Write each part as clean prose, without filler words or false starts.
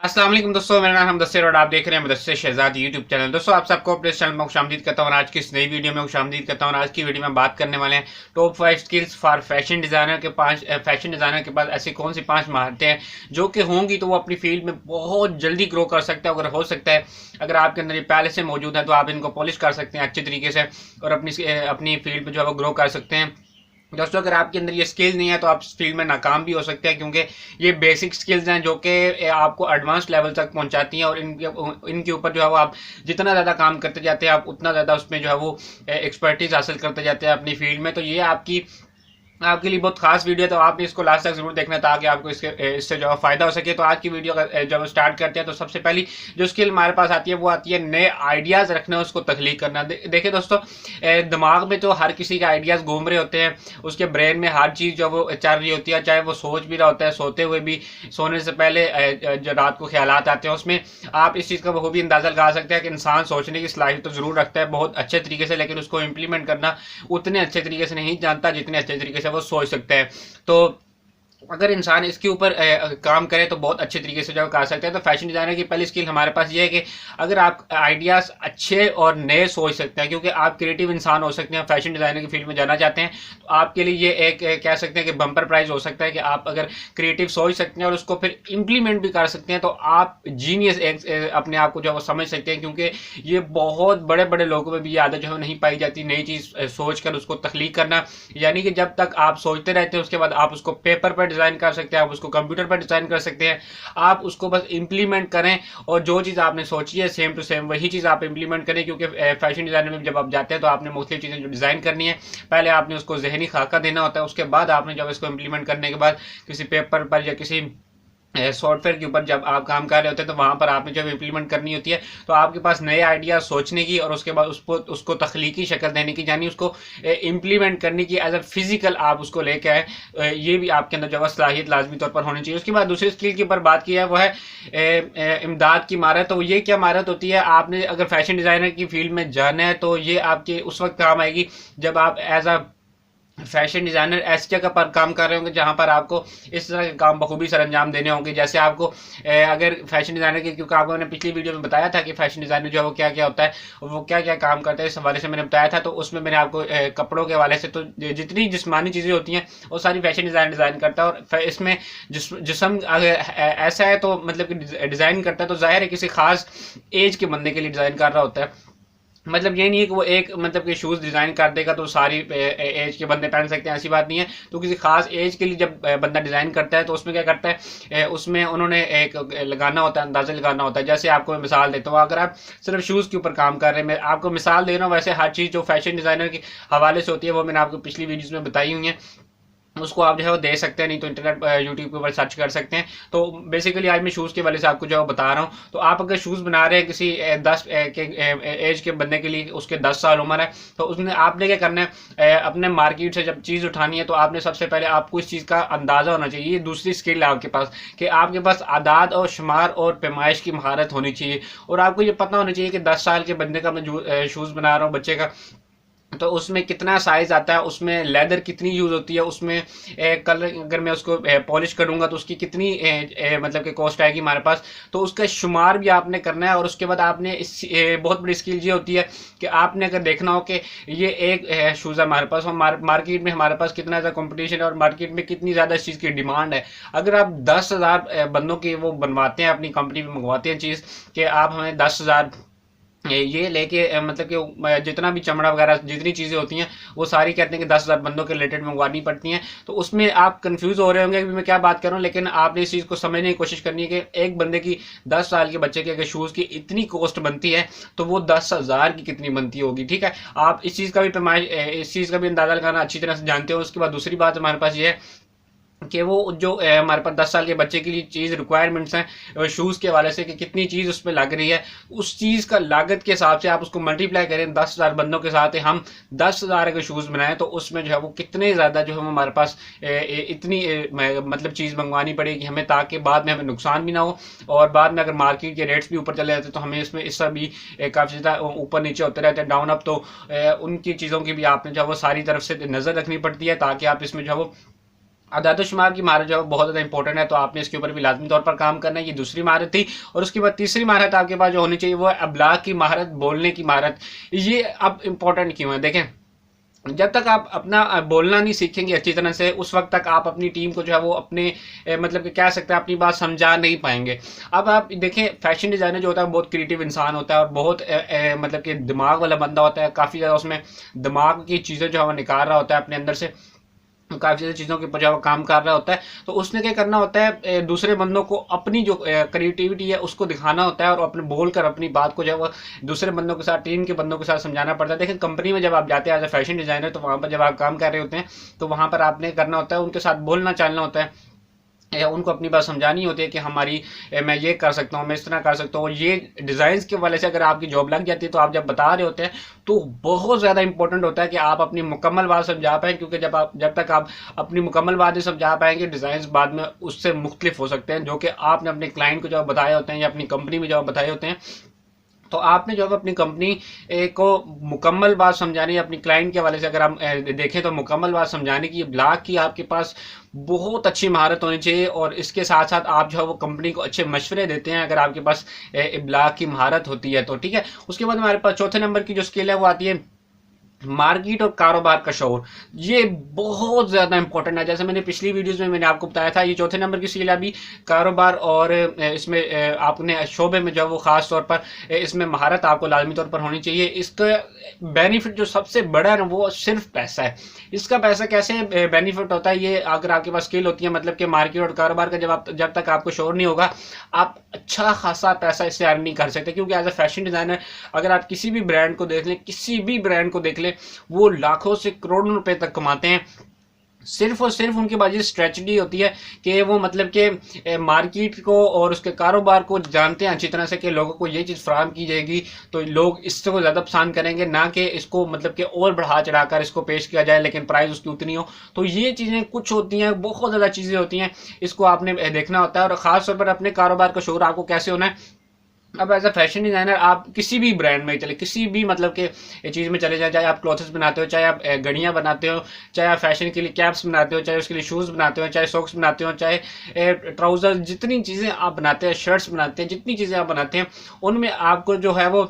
अस्सलाम वालेकुम दोस्तों, मेरा नाम है मुदस्सिर और आप देख रहे हैं मुदस्सिर शहजाद यूट्यूब चैनल। दोस्तों, आप सबको अपने चैनल में खुशामदीद करता हूँ और आज की इस नई वीडियो में खुशामदीद करता हूँ। और आज की वीडियो में बात करने वाले हैं top 5 skills for fashion designer के पास। फैशन डिज़ाइनर के पास ऐसी कौन सी 5 महारतें हैं जो कि होंगी तो वो अपनी फील्ड में बहुत जल्दी ग्रो कर सकता है। अगर हो सकता है, अगर आपके अंदर ये पहले से मौजूद है तो आप इनको पॉलिश कर सकते हैं अच्छे तरीके से और अपनी फील्ड में जो है वो ग्रो कर सकते हैं। दोस्तों, अगर आपके अंदर ये स्किल नहीं है तो आप इस फील्ड में नाकाम भी हो सकते हैं, क्योंकि ये बेसिक स्किल्स हैं जो कि आपको एडवांस लेवल तक पहुंचाती हैं। और इनके ऊपर जो है वो आप जितना ज़्यादा काम करते जाते हैं, आप उतना ज़्यादा उसमें जो है वो एक्सपर्टीज हासिल करते जाते हैं अपनी फील्ड में। तो ये आपके लिए बहुत खास वीडियो है, तो आपने इसको लास्ट तक जरूर देखना ताकि आपको इससे जो है फायदा हो सके। तो आज की वीडियो जब स्टार्ट करते हैं तो सबसे पहली जो स्किल हमारे पास आती है वो आती है नए आइडियाज़ रखना, उसको तख्लीक करना। देखिए दोस्तों, दिमाग में तो हर किसी के आइडियाज़ घूम रहे होते हैं, उसके ब्रेन में हर चीज़ जो वो चल रही होती है, चाहे वो सोच भी रहा होता है, सोते हुए भी, सोने से पहले जो रात को ख्यालात आते हैं, उसमें आप इस चीज़ का बखूबी अंदाज़ा लगा सकते हैं कि इंसान सोचने की सलाहियत तो ज़रूर रखता है बहुत अच्छे तरीके से, लेकिन उसको इम्प्लीमेंट करना उतने अच्छे तरीके से नहीं जानता जितने अच्छे तरीके से वो सोच सकते हैं। तो अगर इंसान इसके ऊपर काम करे तो बहुत अच्छे तरीके से जो कर सकते हैं। तो फैशन डिजाइनर की पहली स्किल हमारे पास ये है कि अगर आप आइडियाज़ अच्छे और नए सोच सकते हैं, क्योंकि आप क्रिएटिव इंसान हो सकते हैं, फैशन डिजाइनर की फील्ड में जाना चाहते हैं, तो आपके लिए ये एक कह सकते हैं कि बम्पर प्राइज हो सकता है कि आप अगर क्रिएटिव सोच सकते हैं और उसको फिर इम्प्लीमेंट भी कर सकते हैं तो आप जीनियस अपने आप को जो है वो समझ सकते हैं। क्योंकि ये बहुत बड़े बड़े लोगों में भी ये आदत जो है नहीं पाई जाती, नई चीज़ सोच कर उसको तख्लीक करना। यानी कि जब तक आप सोचते रहते हैं उसके बाद आप उसको पेपर पर डिज़ाइन कर सकते हैं, आप उसको कंप्यूटर पर डिज़ाइन कर सकते हैं, आप उसको बस इंप्लीमेंट करें और जो चीज़ आपने सोची है सेम टू सेम वही चीज़ आप इंप्लीमेंट करें। क्योंकि फैशन डिज़ाइनर में जब आप जाते हैं तो आपने मुख्तलिफ चीज़ें जो डिज़ाइन करनी है, पहले आपने उसको जहनी खाका देना होता है, उसके बाद आपने जब इसको इंप्लीमेंट करने के बाद किसी पेपर पर या किसी सॉफ्टवेयर के ऊपर जब आप काम कर रहे होते हैं तो वहाँ पर आपने जब इम्प्लीमेंट करनी होती है तो आपके पास नए आइडिया सोचने की और उसके बाद उसको तख्लीकी शक्ल देने की, यानी उसको इम्प्लीमेंट करने की एज अ फिजिकल आप उसको लेके आए, ये भी आपके अंदर जो है सलाहियत लाजमी तौर पर होनी चाहिए। उसके बाद दूसरी स्किल के ऊपर बात की है वो है इमदाद की महारत। तो ये क्या महारत होती है, आपने अगर फैशन डिज़ाइनर की फील्ड में जाना है तो ये आपके उस वक्त काम आएगी जब आप एज अ फैशन डिज़ाइनर ऐसी जगह पर काम कर रहे होंगे जहां पर आपको इस तरह के काम बखूबी सर अंजाम देने होंगे। जैसे आपको अगर फैशन डिज़ाइनर की, क्योंकि आपको मैंने पिछली वीडियो में बताया था कि फैशन डिज़ाइनर जो है वो क्या क्या होता है और वो क्या क्या काम करता है, इस हवाले से मैंने बताया था। तो उसमें मैंने आपको कपड़ों के हवाले से तो जितनी जिस्मानी चीज़ें होती हैं वो सारी फैशन डिज़ाइन करता है। और इसमें जिसम अगर ऐसा है तो मतलब कि डिज़ाइन करता है तो जाहिर है किसी खास एज के बंदे के लिए डिज़ाइन कर रहा होता है। मतलब ये नहीं है कि वो एक मतलब कि शूज़ डिज़ाइन कर देगा तो सारी एज के बंदे पहन सकते हैं, ऐसी बात नहीं है। तो किसी खास एज के लिए जब बंदा डिज़ाइन करता है तो उसमें क्या करता है, उसमें उन्होंने एक लगाना होता है, अंदाज़ा लगाना होता है। जैसे आपको मैं मिसाल देता हूँ, अगर आप सिर्फ शूज़ के ऊपर काम कर रहे हैं, मैं आपको मिसाल दे रहा हूँ, वैसे हर चीज़ जो फैशन डिज़ाइनर के हवाले से होती है वो मैंने आपको पिछली वीडियोज़ में बताई हुई है, उसको आप जो है वो दे सकते हैं, नहीं तो इंटरनेट यूट्यूब के ऊपर सर्च कर सकते हैं। तो बेसिकली आज मैं शूज़ के वाले से आपको जो है बता रहा हूँ। तो आप अगर शूज़ बना रहे हैं किसी 10 के एज के बंदे के लिए, उसके 10 साल उम्र है, तो उसने आपने क्या करना है, अपने मार्केट से जब चीज़ उठानी है तो आपने सबसे पहले आपको इस चीज़ का अंदाज़ा होना चाहिए। ये दूसरी स्किल है आपके पास कि आपके पास आदाद और शुमार और पैमाइश की महारत होनी चाहिए। और आपको ये पता होना चाहिए कि 10 साल के बंदे का मैं शूज़ बना रहा हूँ बच्चे का, तो उसमें कितना साइज आता है, उसमें लेदर कितनी यूज़ होती है, उसमें कलर अगर मैं उसको पॉलिश करूँगा तो उसकी कितनी मतलब कि कॉस्ट आएगी हमारे पास। तो उसका शुमार भी आपने करना है। और उसके बाद आपने बहुत बड़ी स्किल ये होती है कि आपने अगर देखना हो कि ये एक शूज़ है हमारे पास और मार्केट में हमारे पास कितना ज़्यादा कंपटीशन है और मार्केट में कितनी ज़्यादा इस चीज़ की डिमांड है। अगर आप 10,000 बंदों की वो बनवाते हैं, अपनी कंपनी में मंगवाते हैं चीज़ कि आप हमें 10,000 ये लेके मतलब कि जितना भी चमड़ा वगैरह जितनी चीज़ें होती हैं वो सारी कहते हैं कि 10,000 बंदों के रिलेटेड मंगवानी पड़ती हैं। तो उसमें आप कंफ्यूज हो रहे होंगे कि मैं क्या बात कर रहा हूँ, लेकिन आपने इस चीज़ को समझने की कोशिश करनी है कि एक बंदे की 10 साल के बच्चे के अगर शूज़ की इतनी कॉस्ट बनती है तो वो 10,000 की कितनी बनती होगी। ठीक है, आप इस चीज़ का भी पैमाइश, इस चीज़ का भी अंदाज़ा लगाना अच्छी तरह से जानते हो। उसके बाद दूसरी बात हमारे पास ये है कि वो जो हमारे पास 10 साल के बच्चे के लिए चीज़ रिक्वायरमेंट्स हैं शूज़ के हवाले से कि कितनी चीज़ उसमें लग रही है, उस चीज़ का लागत के हिसाब से आप उसको मल्टीप्लाई करें 10,000 बंदों के साथ, हम 10,000 अगर शूज़ बनाएं तो उसमें जो है वो कितने ज़्यादा जो है हमारे पास इतनी मतलब चीज़ मंगवानी पड़ेगी हमें, ताकि बाद में हमें नुकसान भी ना हो। और बाद में अगर मार्केट के रेट्स भी ऊपर चले जाते तो हमें इसमें इससे भी काफ़ी ज़्यादा ऊपर नीचे होते रहते हैं, डाउन अप। तो उनकी चीज़ों की भी आपने जो है वो सारी तरफ से नज़र रखनी पड़ती है ताकि आप इसमें जो है वो आदाद-ओ-शुमार की महारत जो है बहुत ज़्यादा इंपॉर्टेंट है, तो आपने इसके ऊपर भी लाज़मी तौर पर काम करना है। ये दूसरी महारत थी। और उसके बाद तीसरी महारत आपके पास जो होनी चाहिए वो है अबलाग की महारत, बोलने की महारत। ये अब इम्पोर्टेंट क्यों है? देखें, जब तक आप अपना बोलना नहीं सीखेंगे अच्छी तरह से, उस वक्त तक आप अपनी टीम को जो है वो अपने मतलब कि कह सकते हैं अपनी बात समझा नहीं पाएंगे। अब आप देखें, फैशन डिज़ाइनर जो होता है बहुत क्रिएटिव इंसान होता है और बहुत मतलब कि दिमाग वाला बंदा होता है, काफ़ी ज़्यादा उसमें दिमाग की चीज़ें जो है वो निकाल रहा होता है अपने अंदर से, काफ़ी ज़्यादा चीज़ों के ऊपर जो है वो काम कर रहा होता है। तो उसने क्या करना होता है, दूसरे बंदों को अपनी जो क्रिएटिविटी है उसको दिखाना होता है और अपने बोल कर अपनी बात को जो है वो दूसरे बंदों के साथ, टीम के बंदों के साथ समझाना पड़ता है। देखिए, कंपनी में जब आप जाते हैं एज ए फैशन डिज़ाइनर, तो वहाँ पर जब आप काम कर रहे होते हैं तो वहाँ पर आपने करना होता है, उनके साथ बोलना चालना होता है, या उनको अपनी बात समझानी होती है कि हमारी मैं ये कर सकता हूँ, मैं इस तरह कर सकता हूँ। ये डिज़ाइंस के वाले से अगर आपकी जॉब लग जाती है, तो आप जब बता रहे होते हैं तो बहुत ज़्यादा इंपॉर्टेंट होता है कि आप अपनी मुकम्मल बात समझा पाएँ, क्योंकि जब तक आप अपनी मुकम्मल बात नहीं समझा पाएंगे, डिज़ाइंस बाद में उससे मुख्तलिफ हो सकते हैं, जो कि आपने अपने क्लाइंट को जब बताए होते हैं या अपनी कंपनी में जब बताए होते हैं। तो आपने जो है अपनी कंपनी को मुकम्मल बात समझानी है। अपनी क्लाइंट के हवाले से अगर हम देखें तो मुकम्मल बात समझाने की, ब्लॉग की आपके पास बहुत अच्छी महारत होनी चाहिए। और इसके साथ साथ आप जो है वो कंपनी को अच्छे मशवरे देते हैं, अगर आपके पास ब्लॉग की महारत होती है तो। ठीक है, उसके बाद हमारे पास चौथे नंबर की जो स्किल है वो आती है मार्केट और कारोबार का शौर। ये बहुत ज़्यादा इंपॉर्टेंट है। जैसे मैंने पिछली वीडियोस में मैंने आपको बताया था, ये चौथे नंबर की स्किल है अभी कारोबार और इसमें आपने शोबे में जो है वो ख़ास तौर पर इसमें महारत आपको लाजमी तौर पर होनी चाहिए। इसका बेनिफिट जो सबसे बड़ा है ना वो सिर्फ पैसा है। इसका पैसा कैसे बेनिफिट होता है, ये अगर आपके पास स्किल होती है, मतलब कि मार्केट और कारोबार का जब तक आपको शौर नहीं होगा, आप अच्छा खासा पैसा इससे अर्न नहीं कर सकते। क्योंकि एज अ फैशन डिज़ाइनर अगर आप किसी भी ब्रांड को देख लें, किसी भी ब्रांड को देख लें, वो लाखों से करोड़ों रुपए तक कमाते हैं। सिर्फ और सिर्फ उनके पास ये स्ट्रेटजी होती है कि वो मतलब कि मार्केट को और उसके कारोबार को जानते हैं अच्छी तरह से कि लोगों को ये चीज़ फराहम की जाएगी तो लोग इसको ज़्यादा पसंद करेंगे, ना कि इसको मतलब कि और बढ़ा चढ़ाकर इसको पेश किया जाए लेकिन प्राइस उसकी उतनी हो। तो ये चीज़ें कुछ होती हैं, बहुत ज़्यादा चीज़ें होती हैं, इसको आपने देखना होता है। और ख़ास तौर पर अपने कारोबार का शोर आपको कैसे होना है। अब एज अ फैशन डिज़ाइनर आप किसी भी ब्रांड में चले, किसी भी मतलब के चीज़ में चले जाए, चाहे आप क्लॉथ्स बनाते हो, चाहे आप घड़ियाँ बनाते हो, चाहे आप फैशन के लिए कैप्स बनाते हो, चाहे उसके लिए शूज़ बनाते हो, चाहे सॉक्स बनाते हो, चाहे ट्राउज़र, जितनी चीज़ें आप बनाते हैं, शर्ट्स बनाते हैं, जितनी चीज़ें आप बनाते हैं, उनमें आपको जो है वो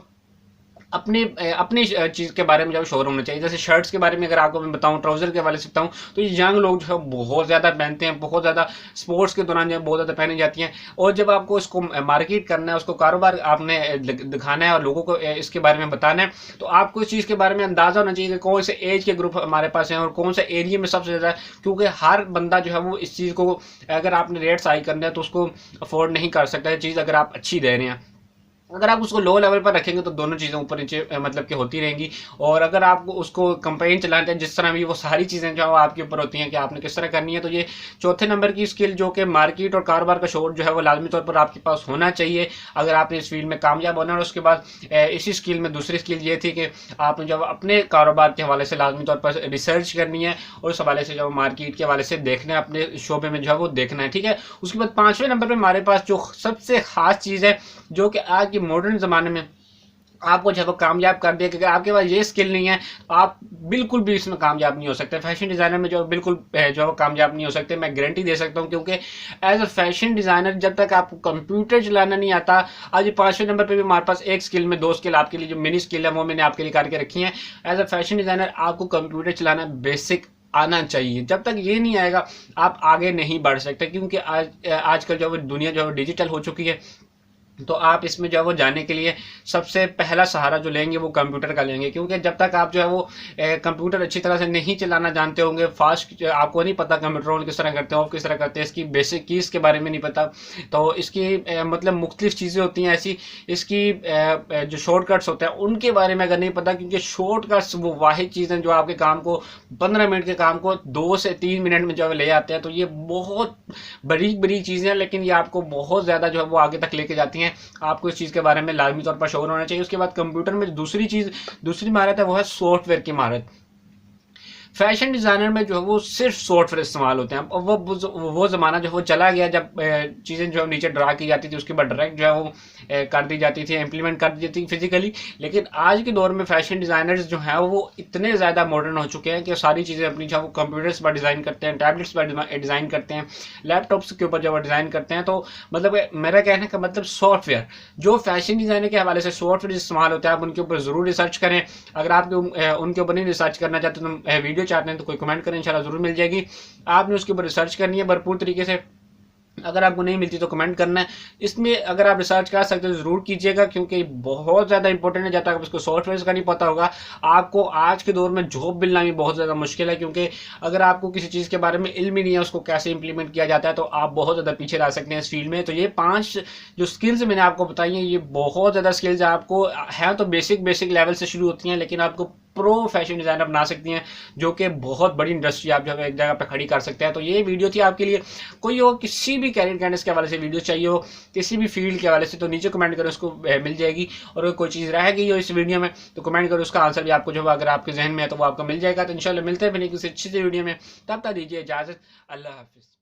अपनी चीज़ के बारे में जब शोर होना चाहिए। जैसे शर्ट्स के बारे में अगर आपको मैं बताऊं, ट्राउज़र के बारे से बताऊं, तो ये यंग लोग जो है बहुत ज़्यादा पहनते हैं, बहुत ज़्यादा स्पोर्ट्स के दौरान जो है बहुत ज़्यादा पहनी जाती हैं। और जब आपको इसको मार्केट करना है, उसको कारोबार आपने दिखाना है और लोगों को इसके बारे में बताना है, तो आपको इस चीज़ के बारे में अंदाज़ा होना चाहिए कि कौन से एज के ग्रुप हमारे पास हैं और कौन से एरिया में सबसे ज़्यादा। क्योंकि हर बंदा जो है वो इस चीज़ को, अगर आपने रेट्स हाई करना है तो उसको अफोर्ड नहीं कर सकता है चीज़, अगर आप अच्छी दे रहे हैं। अगर आप उसको लो लेवल पर रखेंगे तो दोनों चीज़ें ऊपर नीचे मतलब कि होती रहेंगी। और अगर आप उसको कंपेन चलाते हैं जिस तरह भी, वो सारी चीज़ें जो है आपके ऊपर होती हैं कि आपने किस तरह करनी है। तो ये चौथे नंबर की स्किल जो कि मार्केट और कारोबार का शोर जो है वो लाजमी तौर पर आपके पास होना चाहिए अगर आपने इस फील्ड में कामयाब होना है। और उसके बाद इसी स्किल में दूसरी स्किल ये थी कि आपने जब अपने कारोबार के हवाले से लाजमी तौर पर रिसर्च करनी है और उस हवाले से जब मार्केट के हवाले से देखना है, अपने शोबे में जो है वो देखना है। ठीक है, उसके बाद पाँचवें नंबर पर हमारे पास जो सबसे खास चीज़ है, जो कि आज के मॉडर्न ज़माने में आपको जो है वो कामयाब कर दिया, क्योंकि आपके पास ये स्किल नहीं है तो आप बिल्कुल भी इसमें कामयाब नहीं हो सकते। फैशन डिज़ाइनर में जो बिल्कुल जो है वो कामयाब नहीं हो सकते, मैं गारंटी दे सकता हूँ। क्योंकि एज अ फैशन डिज़ाइनर जब तक आपको कंप्यूटर चलाना नहीं आता, आज ये पाँचवें नंबर पर भी हमारे पास एक स्किल में दो स्किल आपके लिए जो मिनी स्किल है वो मैंने आपके लिए करके रखी है। एज अ फैशन डिज़ाइनर आपको कंप्यूटर चलाना बेसिक आना चाहिए। जब तक ये नहीं आएगा आप आगे नहीं बढ़ सकते, क्योंकि आजकल जो है दुनिया जो है डिजिटल हो चुकी है। तो आप इसमें जो है वो जाने के लिए सबसे पहला सहारा जो लेंगे वो कंप्यूटर का लेंगे। क्योंकि जब तक आप जो है वो कंप्यूटर अच्छी तरह से नहीं चलाना जानते होंगे, फास्ट आपको नहीं पता कंप्यूटर ऑन किस तरह करते हैं, ऑफ किस तरह करते हैं, इसकी बेसिक कीज़ के बारे में नहीं पता, तो इसकी मतलब मुख्तलिफ चीज़ें होती हैं ऐसी, इसकी जो शॉर्टकट्स होते हैं उनके बारे में अगर नहीं पता, क्योंकि शॉर्टकट्स वो वाहिद चीज़ हैं जो आपके काम को 15 मिनट के काम को 2 से 3 मिनट में जो है ले आते हैं। तो ये बहुत बड़ी बड़ी चीज़ें हैं, लेकिन ये आपको बहुत ज़्यादा जो है वो आगे तक लेके जाती हैं। आपको इस चीज़ के बारे में लाजमी तौर पर शौर होना चाहिए। उसके बाद कंप्यूटर में दूसरी महारत है वो है सॉफ्टवेयर की महारत। फैशन डिज़ाइनर में जो है वो सिर्फ सॉफ्टवेयर इस्तेमाल होते हैं। अब वो ज़माना जो वो चला गया जब चीज़ें जो नीचे ड्रा की जाती थी उसके बाद डायरेक्ट जो है वो कर दी जाती थी, इम्प्लीमेंट कर दी जाती थी फिजिकली। लेकिन आज के दौर में फैशन डिज़ाइनर्स जो हैं वो इतने ज़्यादा मॉडर्न हो चुके हैं कि सारी चीज़ें अपनी जो वो कंप्यूटर्स पर डिज़ाइन करते हैं, टैबलेट्स पर डिज़ाइन करते हैं, लैपटॉप्स के ऊपर जब वो डिज़ाइन करते हैं। तो मतलब मेरा कहने का मतलब सॉफ्टवेयर जो फैशन डिज़ाइनर के हवाले से सॉफ्टवेयर इस्तेमाल होता है, आप उनके ऊपर ज़रूर रिसर्च करें। अगर आप उनके ऊपर नहीं रिसर्च करना चाहते तो वीडियो चाहते हैं तो कोई कमेंट करें, इंशाल्लाह ज़रूर मिल जाएगी। आपने उसके ऊपर रिसर्च करनी है भरपूर तरीके से। अगर आपको नहीं मिलती तो कमेंट करना है। इसमें अगर आप रिसर्च कर सकते हो तो ज़रूर कीजिएगा, क्योंकि बहुत ज़्यादा इंपॉर्टेंट है। जब तक आपको सॉफ्टवेयर का नहीं पता होगा, आपको आज के दौर में जॉब मिलना भी बहुत ज़्यादा मुश्किल है। क्योंकि अगर आपको किसी चीज़ के बारे में इल्म ही नहीं है, उसको कैसे इंप्लीमेंट किया जाता है, तो आप बहुत ज़्यादा पीछे रह सकते हैं इस फील्ड में। तो ये 5 जो स्किल्स मैंने आपको बताई हैं, ये बहुत ज़्यादा स्किल्स आपको हैं तो बेसिक लेवल से शुरू होती हैं, लेकिन आपको प्रो फैशन डिज़ाइनर बना सकती हैं, जो कि बहुत बड़ी इंडस्ट्री आप जो है एक जगह पे खड़ी कर सकते हैं। तो ये वीडियो थी आपके लिए। कोई हो किसी भी कैरियर गाइडेंस के हवाले से वीडियो चाहिए हो, किसी भी फील्ड के हवाले से, तो नीचे कमेंट करो, उसको मिल जाएगी। और अगर कोई चीज़ रह गई हो इस वीडियो में तो कमेंट करो, उसका आंसर भी आपको जो अगर आपके जहन में है तो वो आपको मिल जाएगा। तो इंशाल्लाह मिलते हैं फिर किसी अच्छी सी वीडियो में। तब तक दीजिए इजाज़त। अल्लाह हाफिज़।